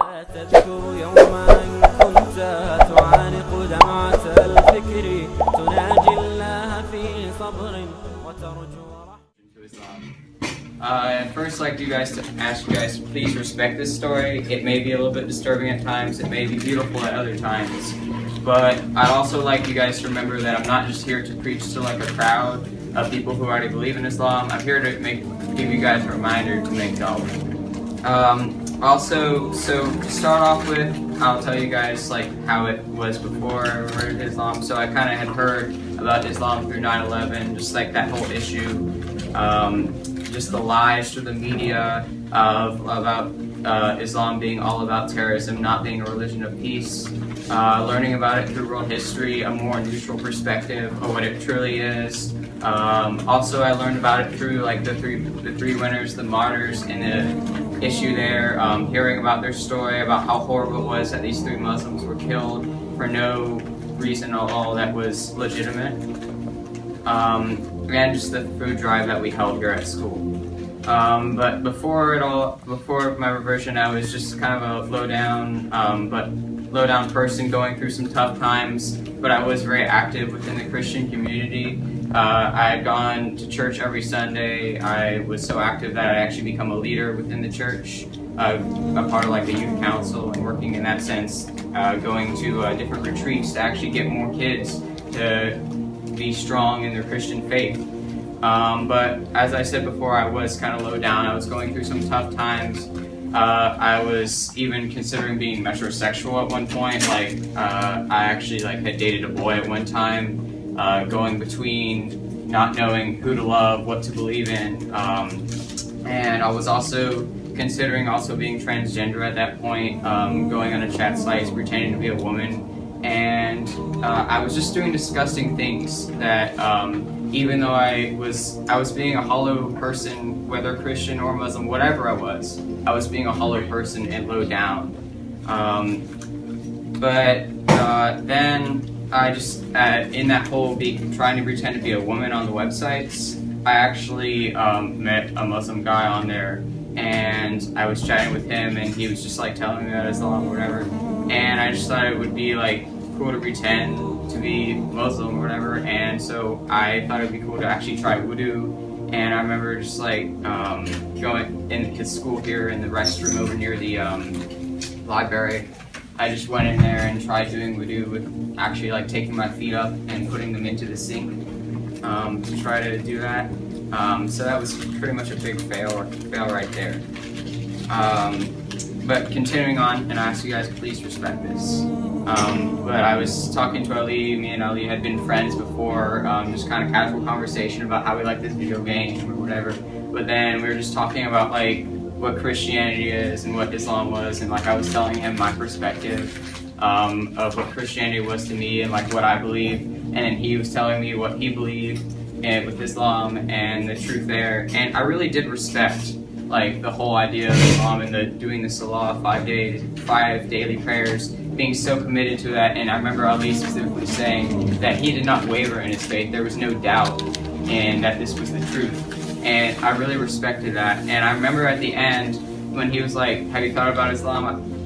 تذكر يوما كنت تعانق دمعة الفكر تناجي الله في صبر وترجو I'd first like to ask you guys to please respect this story. It may be a little bit disturbing at times, it may be beautiful at other times, but I'd also like you guys to remember that I'm not just here to preach to like a crowd of people who already believe in Islam. I'm here to give you guys a reminder to make dawah. Also, so to start off with, I'll tell you guys like how it was before I heard Islam. So I kind of had heard about Islam through 9/11, just like that whole issue. Just the lies through the media about Islam being all about terrorism, not being a religion of peace. Learning about it through world history, a more neutral perspective of what it truly is. Also, I learned about it through like the three winners, the martyrs, and the issue there. Hearing about their story, about how horrible it was that these 3 Muslims were killed for no reason at all that was legitimate. And just the food drive that we held here at school. But before my reversion, I was just kind of a low down person going through some tough times, but I was very active within the Christian community. I had gone to church every Sunday. I was so active that I actually become a leader within the church, a part of like the youth council, and working in that sense, going to different retreats to actually get more kids to be strong in their Christian faith. But as I said before, I was kind of low down. I was going through some tough times. I was even considering being metrosexual at one point. Like I actually like had dated a boy at one time, going between not knowing who to love, what to believe in, and I was also considering being transgender at that point, going on a chat site pretending to be a woman. And I was just doing disgusting things that even though I was being a hollow person, whether Christian or Muslim, whatever I was being a hollow person and low down. Then I just, in that whole trying to pretend to be a woman on the websites, I actually met a Muslim guy on there, and I was chatting with him, and he was just like telling me about Islam or whatever. And I just thought it would be like cool to pretend to be Muslim or whatever, and so I thought it would be cool to actually try wudu. And I remember just like going in his school here in the restroom over near the library. I just went in there and tried doing wudu with actually like taking my feet up and putting them into the sink to try to do that. So that was pretty much a big fail right there. But continuing on, and I ask you guys to please respect this. But I was talking to Ali, me and Ali had been friends before, just kind of casual conversation about how we like this video game or whatever. But then we were just talking about like what Christianity is and what Islam was, and like I was telling him my perspective of what Christianity was to me and like what I believe, and then he was telling me what he believed with Islam and the truth there. And I really did respect like the whole idea of Islam and doing the Salah 5 daily prayers, being so committed to that. And I remember Ali specifically saying that he did not waver in his faith. There was no doubt and that this was the truth. And I really respected that. And I remember at the end when he was like, "Have you thought about Islam?"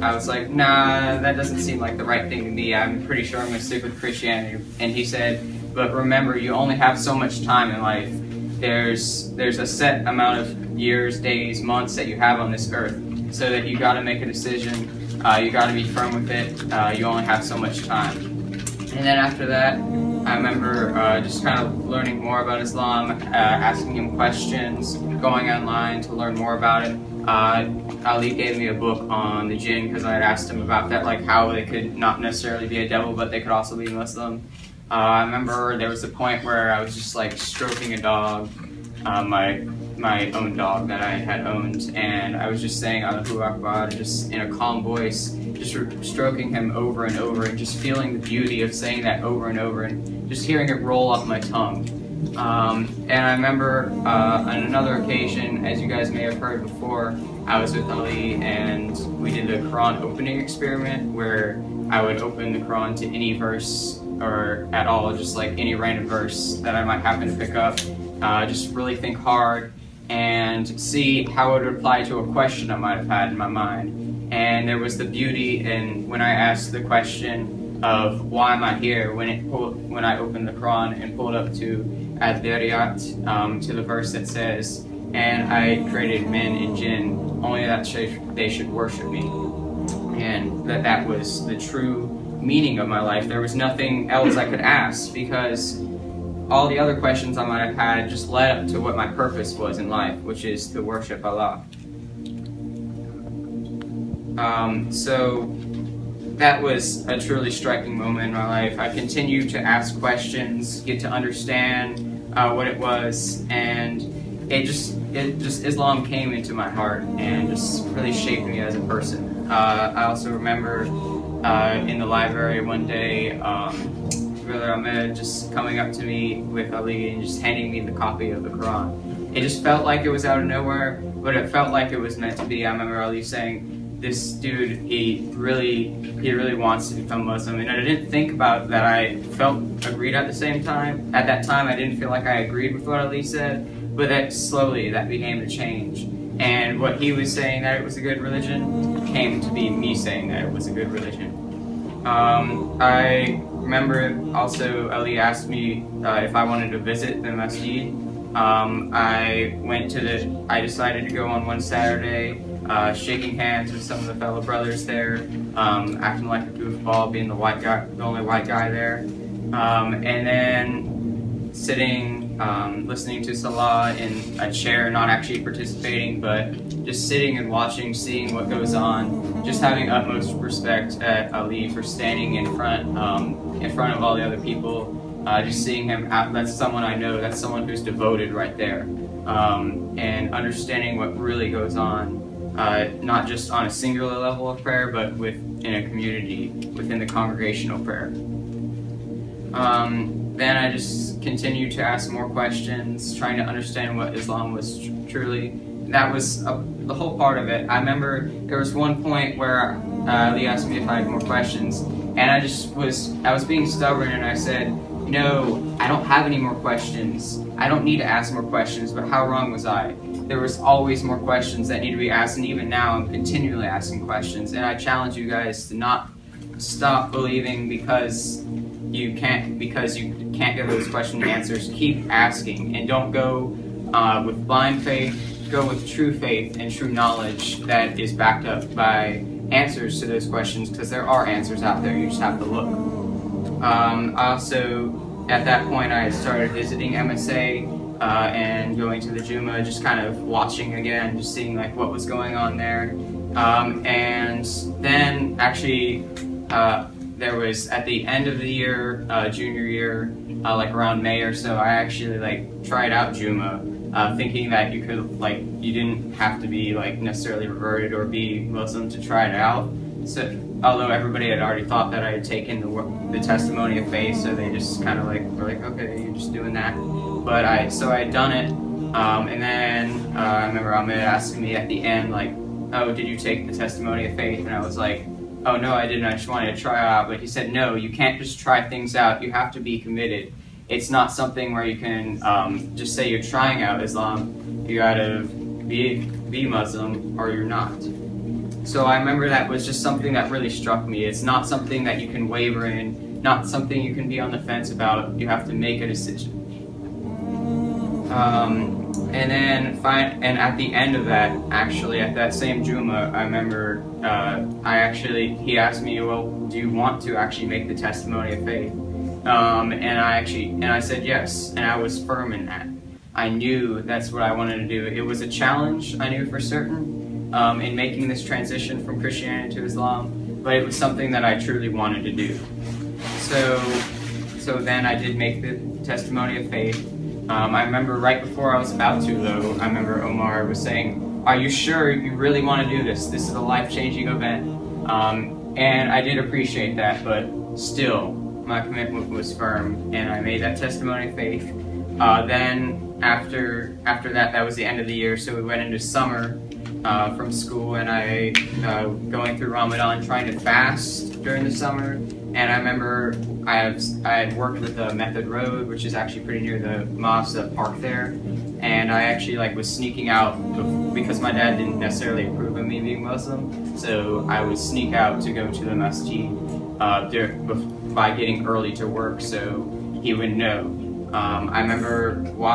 I was like, "Nah, that doesn't seem like the right thing to me. I'm pretty sure I'm going to stick with Christianity." And he said, "But remember, you only have so much time in life. There's a set amount of years, days, months that you have on this earth, so that you got to make a decision. You got to be firm with it. You only have so much time." And then after that, I remember just kind of learning more about Islam, asking him questions, going online to learn more about it. Ali gave me a book on the jinn because I had asked him about that, like how they could not necessarily be a devil, but they could also be Muslim. I remember there was a point where I was just like stroking a dog, my own dog that I had owned, and I was just saying Allahu Akbar just in a calm voice, just stroking him over and over, and just feeling the beauty of saying that over and over, and just hearing it roll off my tongue. And I remember on another occasion, as you guys may have heard before, I was with Ali and we did the Quran opening experiment where I would open the Quran to any verse or at all, just like any random verse that I might happen to pick up, just really think hard and see how it would apply to a question I might have had in my mind. And there was the beauty in when I asked the question of why am I here, when I opened the Quran and pulled up to Ad-Dariyat, to the verse that says, and I created men and jinn only that they should worship me. And that was the true meaning of my life. There was nothing else I could ask, because all the other questions I might have had just led up to what my purpose was in life, which is to worship Allah. So that was a truly striking moment in my life. I continued to ask questions, get to understand what it was, and Islam came into my heart and just really shaped me as a person. I also remember in the library one day, Brother Ahmed just coming up to me with Ali and just handing me the copy of the Quran. It just felt like it was out of nowhere, but it felt like it was meant to be. I remember Ali saying, this dude, he really wants to become Muslim. And I didn't think about that I felt agreed at the same time. At that time, I didn't feel like I agreed with what Ali said, but that slowly, that began to change. And what he was saying, that it was a good religion, came to be me saying that it was a good religion. I remember also Ali asked me if I wanted to visit the masjid. I decided to go on one Saturday, shaking hands with some of the fellow brothers there, acting like a goofball, being the only white guy there, and then sitting, listening to Salah in a chair, not actually participating, but just sitting and watching, seeing what goes on, just having utmost respect at Ali for standing in front of all the other people, just seeing him out. That's someone I know, that's someone who's devoted right there, and understanding what really goes on. Not just on a singular level of prayer, but in a community, within the congregational prayer. Then I just continued to ask more questions, trying to understand what Islam was truly. That was the whole part of it. I remember there was one point where Ali asked me if I had more questions, and I was being stubborn, and I said, no, I don't have any more questions. I don't need to ask more questions, but how wrong was I? There was always more questions that need to be asked, and even now I'm continually asking questions. And I challenge you guys to not stop believing because you can't get those question answers. Keep asking, and don't go with blind faith. Go with true faith and true knowledge that is backed up by answers to those questions, because there are answers out there. You just have to look. I also, at that point, I started visiting MSA. And going to the Juma, just kind of watching again, just seeing like what was going on there. And then actually there was at the end of the year, junior year, like around May or so, I actually like tried out Juma, thinking that you didn't have to be like necessarily reverted or be Muslim to try it out. So although everybody had already thought that I had taken the testimony of faith, so they just kind of were like, okay, you're just doing that. But so I had done it, and then I remember Ahmed asking me at the end, like, oh, did you take the testimony of faith? And I was like, oh no, I didn't, I just wanted to try it out. But he said, no, you can't just try things out, you have to be committed. It's not something where you can just say you're trying out Islam. You gotta be Muslim or you're not. So I remember that was just something that really struck me. It's not something that you can waver in, not something you can be on the fence about. You have to make a decision. And at the end of that, actually, at that same Juma, I remember he asked me, well, do you want to actually make the testimony of faith? And I said yes, and I was firm in that. I knew that's what I wanted to do. It was a challenge, I knew for certain, in making this transition from Christianity to Islam, but it was something that I truly wanted to do. So then I did make the testimony of faith. I remember right before I was about to, though, I remember Omar was saying, are you sure you really want to do this? This is a life-changing event. And I did appreciate that, but still, my commitment was firm, and I made that testimony of faith. Then, after that, that was the end of the year, so we went into summer from school, and I going through Ramadan, trying to fast during the summer. And I remember I had worked with the Method Road, which is actually pretty near the mosque, the park there. and I actually like was sneaking out because my dad didn't necessarily approve of me being Muslim, so I would sneak out to go to the masjid by getting early to work so he would know. I remember while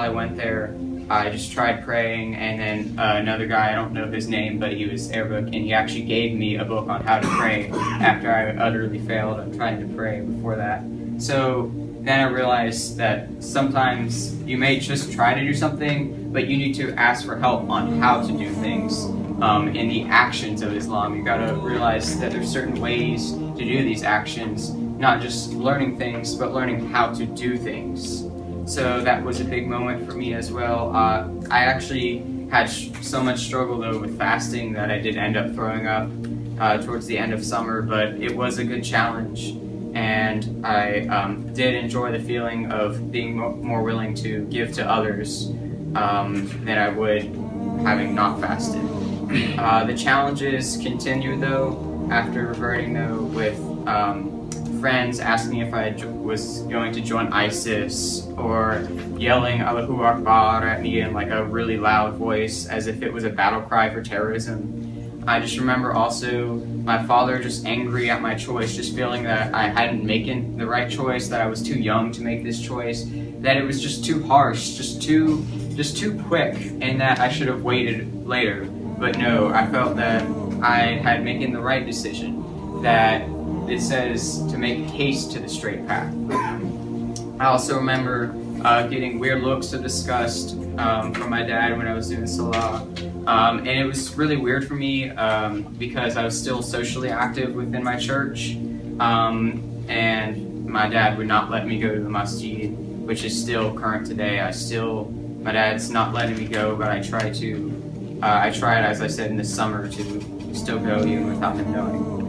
I went there, I just tried praying, and then another guy, I don't know his name, but he was Arabic, and he actually gave me a book on how to pray after I utterly failed at trying to pray before that. So then I realized that sometimes you may just try to do something, but you need to ask for help on how to do things. In the actions of Islam, you gotta realize that there's certain ways to do these actions, not just learning things, but learning how to do things. So that was a big moment for me as well. I actually had so much struggle though with fasting that I did end up throwing up towards the end of summer, but it was a good challenge, and I did enjoy the feeling of being more willing to give to others than I would having not fasted. The challenges continue though after reverting though, with friends asking if I was going to join ISIS, or yelling Allahu Akbar at me in like a really loud voice as if it was a battle cry for terrorism. I just remember also my father just angry at my choice, just feeling that I hadn't made the right choice, that I was too young to make this choice, that it was just too harsh, just too quick, and that I should have waited later. But no, I felt that I had making the right decision, that it says to make haste to the straight path. I also remember getting weird looks of disgust from my dad when I was doing Salah. And it was really weird for me because I was still socially active within my church. And my dad would not let me go to the masjid, which is still current today. My dad's not letting me go, but I tried, as I said, in the summer to still go even without him knowing.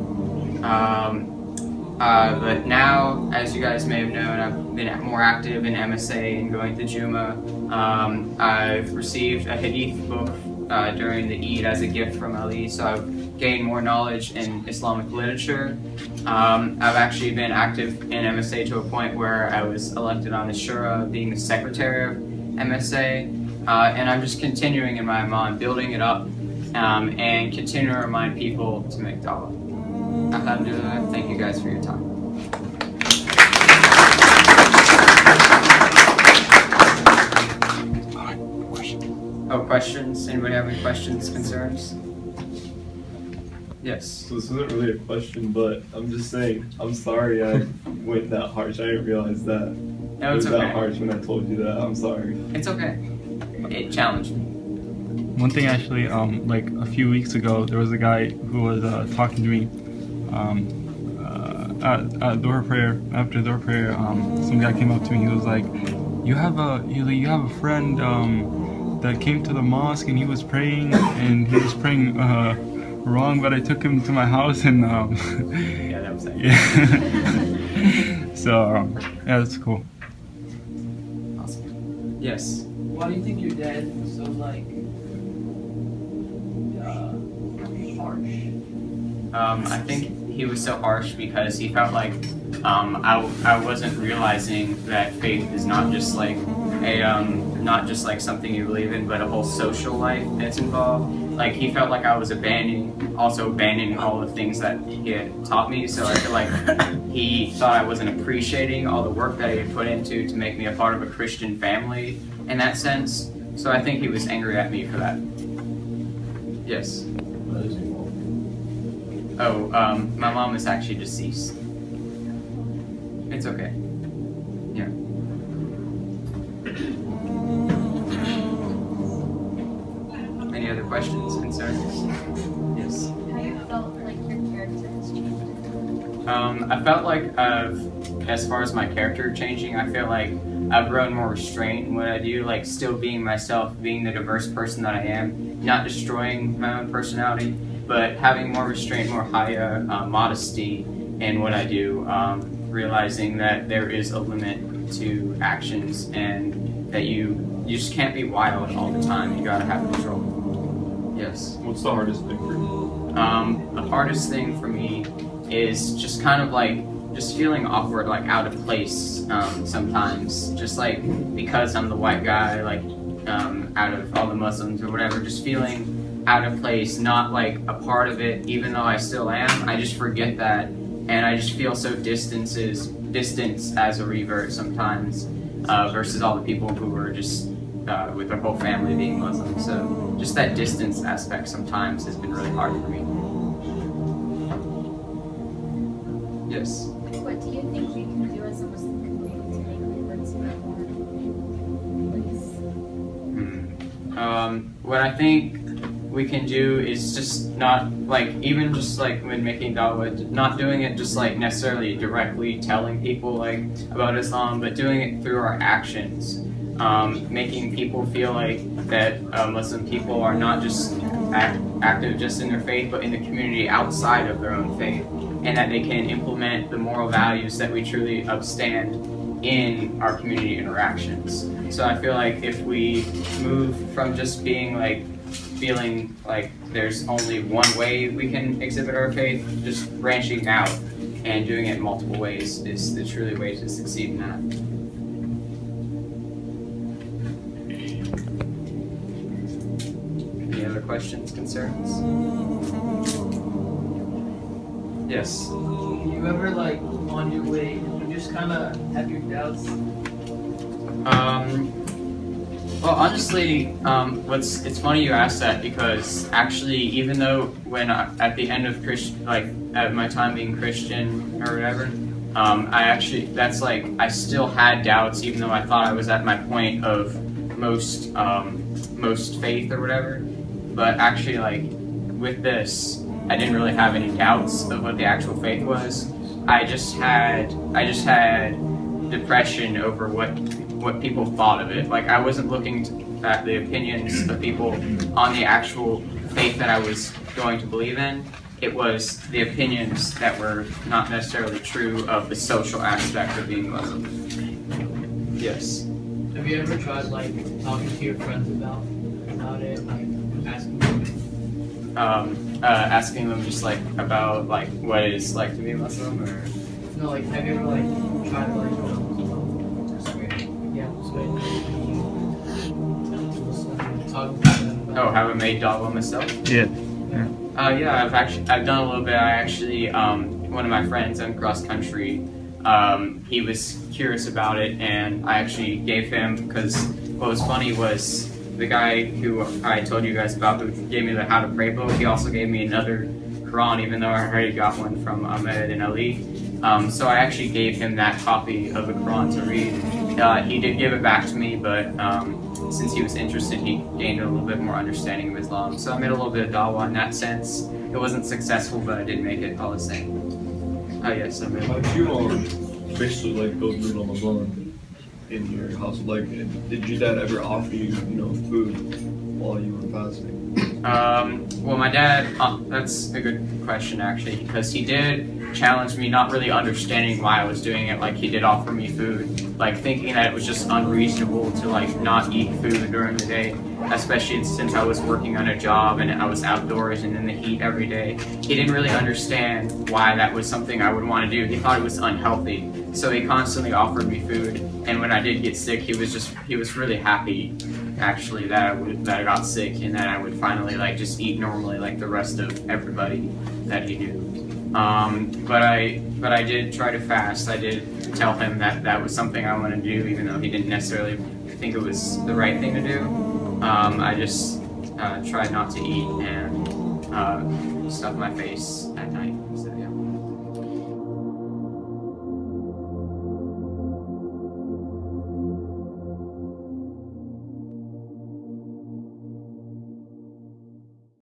But now, as you guys may have known, I've been more active in MSA and going to Juma. I've received a hadith book during the Eid as a gift from Ali, so I've gained more knowledge in Islamic literature. I've actually been active in MSA to a point where I was elected on the Shura, being the secretary of MSA, and I'm just continuing in my iman, building it up, and continuing to remind people to make dawah. Alhamdulillah, thank you guys for your time. Oh, questions? Anybody have any questions, concerns? Yes. So this isn't really a question, but I'm just saying, I'm sorry I went that harsh. I didn't realize that. No, it was okay. that harsh when I told you that. I'm sorry. It's okay. It challenged me. One thing actually, like a few weeks ago, there was a guy who was talking to me at Dhuhr prayer. After Dhuhr prayer, some guy came up to me. He was like, "You have a friend that came to the mosque and he was praying wrong, but I took him to my house and Yeah, that was it. yeah." So yeah, that's cool. Awesome. Yes. Why do you think your dad was so like harsh? I think he was so harsh because he felt like I wasn't realizing that faith is not just like something you believe in, but a whole social life that's involved. Like he felt like I was abandoning all the things that he had taught me. So I feel like he thought I wasn't appreciating all the work that he had put into to make me a part of a Christian family in that sense. So I think he was angry at me for that. Yes. Oh, my mom is actually deceased. It's okay. Yeah. Any other questions, concerns? Yes. How you felt like your character has changed? I felt like as far as my character changing, I feel like I've grown more restraint in what I do, like still being myself, being the diverse person that I am, not destroying my own personality, but having more restraint, more higher modesty in what I do, realizing that there is a limit to actions and that you just can't be wild all the time. You gotta have control. Yes. What's the hardest thing for you? The hardest thing for me is just kind of like just feeling awkward, like out of place sometimes, just like because I'm the white guy, like out of all the Muslims or whatever, just feeling out of place, not like a part of it, even though I still am. I just forget that, and I just feel so distant as a revert sometimes versus all the people who were just with their whole family being Muslim. So just that distance aspect sometimes has been really hard for me. Yes. What do you think we can do as a Muslim community to make reverts more please? What I think we can do is just not, like, even just like when making dawah, not doing it just like necessarily directly telling people like about Islam, but doing it through our actions. Making people feel like that Muslim people are not just active just in their faith, but in the community outside of their own faith, and that they can implement the moral values that we truly upstand in our community interactions. So I feel like if we move from just being like feeling like there's only one way we can exhibit our faith, just branching out and doing it in multiple ways is the truly way to succeed in that. Any other questions, concerns? Yes. You ever, like, on your way, you just kind of have your doubts? Well, honestly, it's funny you asked that, because actually, even though when at the end of at my time being Christian or whatever, I still had doubts, even though I thought I was at my point of most faith or whatever. But actually, like, with this, I didn't really have any doubts of what the actual faith was. I just had depression over what people thought of it. Like, I wasn't looking at the opinions of people on the actual faith that I was going to believe in. It was the opinions that were not necessarily true of the social aspect of being Muslim. Yes. Have you ever tried, like, talking to your friends about it, like, asking them? Asking them just like about like what it's like to be a Muslim, or no, like, have you ever like tried to like talk about them? Oh, have I made dawah myself? Yeah. Yeah, I've done a little bit. I actually one of my friends in cross country, he was curious about it, and I actually gave him, because what was funny was the guy who I told you guys about, who gave me the How to Pray book, he also gave me another Quran, even though I already got one from Ahmed and Ali. So I actually gave him that copy of the Quran to read. He did give it back to me, but since he was interested, he gained a little bit more understanding of Islam. So I made a little bit of dawah in that sense. It wasn't successful, but I did make it all the same. Oh yes, I made it. How did you basically like go through Ramadan in your house? Like, did your dad ever offer you, food while you were fasting? Well, my dad, that's a good question actually, because he did challenge me, not really understanding why I was doing it. Like, he did offer me food, like thinking that it was just unreasonable to like not eat food during the day, especially since I was working on a job and I was outdoors and in the heat every day. He didn't really understand why that was something I would want to do. He thought it was unhealthy, so he constantly offered me food. And when I did get sick, he was really happy actually that I got sick, and that I would finally like just eat normally like the rest of everybody that he knew. But I did try to fast. I did tell him that was something I wanted to do, even though he didn't necessarily think it was the right thing to do. I just tried not to eat and stuff my face at night. So yeah.